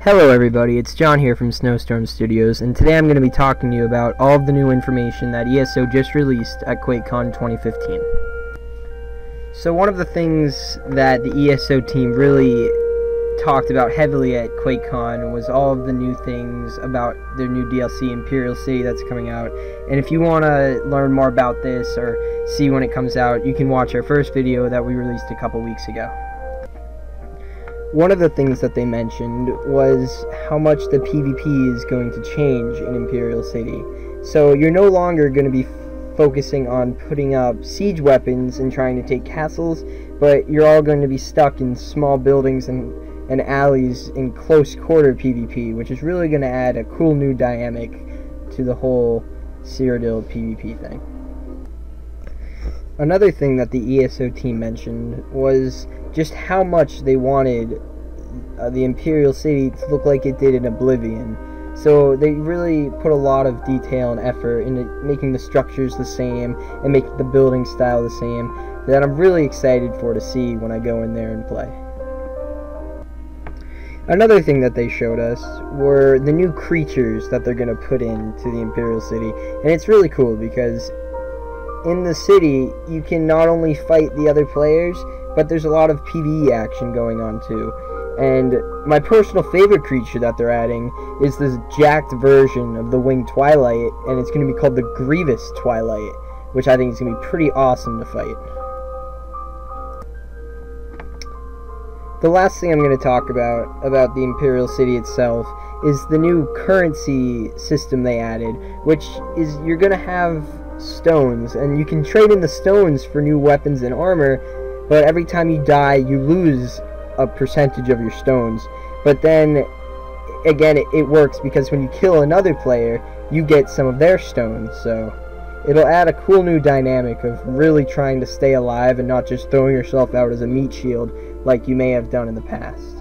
Hello everybody, it's John here from Snowstorm Studioz, and today I'm going to be talking to you about all of the new information that ESO just released at Quakecon 2015. So one of the things that the ESO team really talked about heavily at Quakecon was all of the new things about their new DLC, Imperial City, that's coming out. And if you want to learn more about this or see when it comes out, you can watch our first video that we released a couple weeks ago. One of the things that they mentioned was how much the PvP is going to change in Imperial City. So you're no longer going to be focusing on putting up siege weapons and trying to take castles, but you're all going to be stuck in small buildings and alleys in close quarter PvP, which is really going to add a cool new dynamic to the whole Cyrodiil PvP thing. Another thing that the ESO team mentioned was just how much they wanted the Imperial City to look like it did in Oblivion. So they really put a lot of detail and effort into making the structures the same and making the building style the same, that I'm really excited to see when I go in there and play. Another thing that they showed us were the new creatures that they're going to put into the Imperial City, and it's really cool because in the city you can not only fight the other players, but there's a lot of PvE action going on too. And my personal favorite creature that they're adding is this jacked version of the Winged Twilight, and it's going to be called the Grievous Twilight, which I think is going to be pretty awesome to fight. The last thing I'm going to talk about the Imperial City itself is the new currency system they added, which is you're going to have stones, and you can trade in the stones for new weapons and armor, but every time you die you lose a percentage of your stones. But then again, it works because when you kill another player you get some of their stones, so it'll add a cool new dynamic of really trying to stay alive and not just throwing yourself out as a meat shield like you may have done in the past.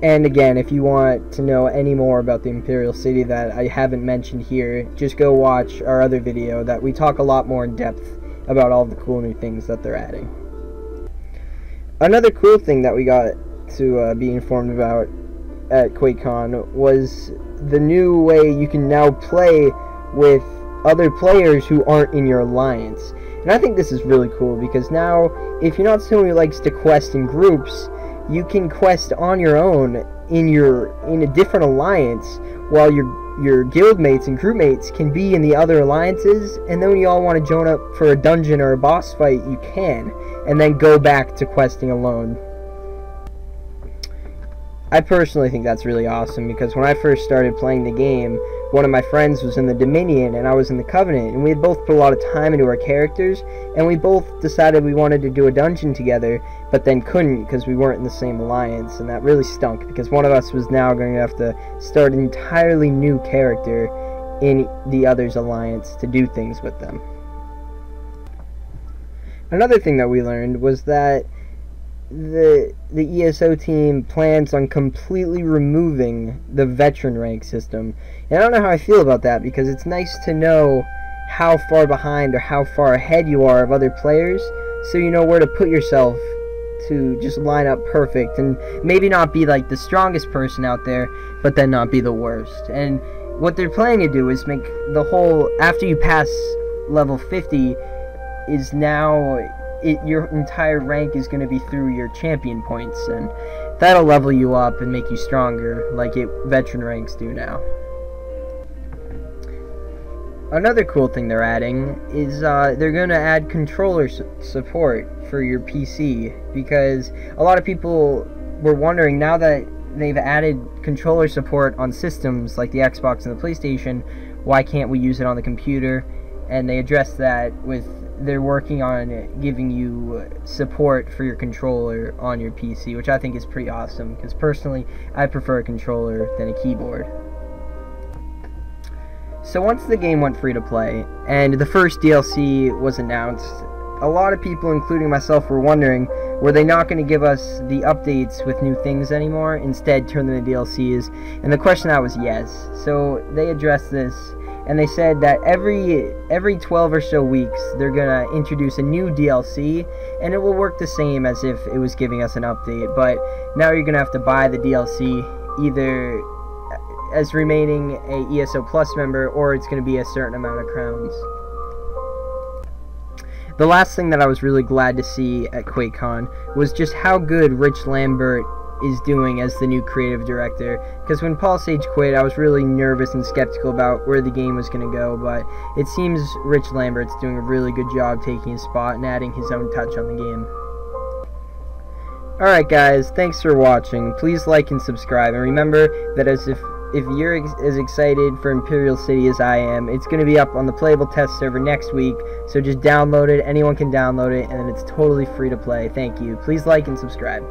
And again, if you want to know any more about the Imperial City that I haven't mentioned here, just go watch our other video that we talk a lot more in depth about all the cool new things that they're adding. Another cool thing that we got to be informed about at QuakeCon was the new way you can now play with other players who aren't in your alliance. And I think this is really cool because now, if you're not someone who likes to quest in groups, you can quest on your own in a different alliance, while your guild mates and crew mates can be in the other alliances, and then when you all want to join up for a dungeon or a boss fight, you can, and then go back to questing alone. I personally think that's really awesome, because when I first started playing the game, one of my friends was in the Dominion and I was in the Covenant, and we had both put a lot of time into our characters, and we both decided we wanted to do a dungeon together, but then couldn't because we weren't in the same alliance, and that really stunk because one of us was now going to have to start an entirely new character in the other's alliance to do things with them. Another thing that we learned was that the ESO team plans on completely removing the veteran rank system. And I don't know how I feel about that, because it's nice to know how far behind or how far ahead you are of other players, so you know where to put yourself to just line up perfect and maybe not be like the strongest person out there, but then not be the worst. And what they're planning to do is make the whole, after you pass level 50, is now your entire rank is going to be through your champion points, and that'll level you up and make you stronger like veteran ranks do now. Another cool thing they're adding is they're going to add controller support for your PC, because a lot of people were wondering, now that they've added controller support on systems like the Xbox and the PlayStation, why can't we use it on the computer? And they addressed that with they're working on giving you support for your controller on your PC, which I think is pretty awesome, because personally I prefer a controller than a keyboard. So once the game went free to play and the first DLC was announced, a lot of people, including myself, were wondering, were they not going to give us the updates with new things anymore, instead turn them into DLCs? And the question out was yes. So they addressed this, and they said that every 12 or so weeks they're gonna introduce a new DLC, and it will work the same as if it was giving us an update, but now you're gonna have to buy the DLC either as remaining a ESO Plus member, or it's gonna be a certain amount of crowns. The last thing that I was really glad to see at Quakecon was just how good Rich Lambert is doing as the new creative director, because when Paul Sage quit, I was really nervous and skeptical about where the game was going to go, but it seems Rich Lambert's doing a really good job taking his spot and adding his own touch on the game. Alright guys, thanks for watching. Please like and subscribe, and remember that if you're as excited for Imperial City as I am, it's going to be up on the playable test server next week, so just download it. Anyone can download it, and it's totally free to play. Thank you. Please like and subscribe.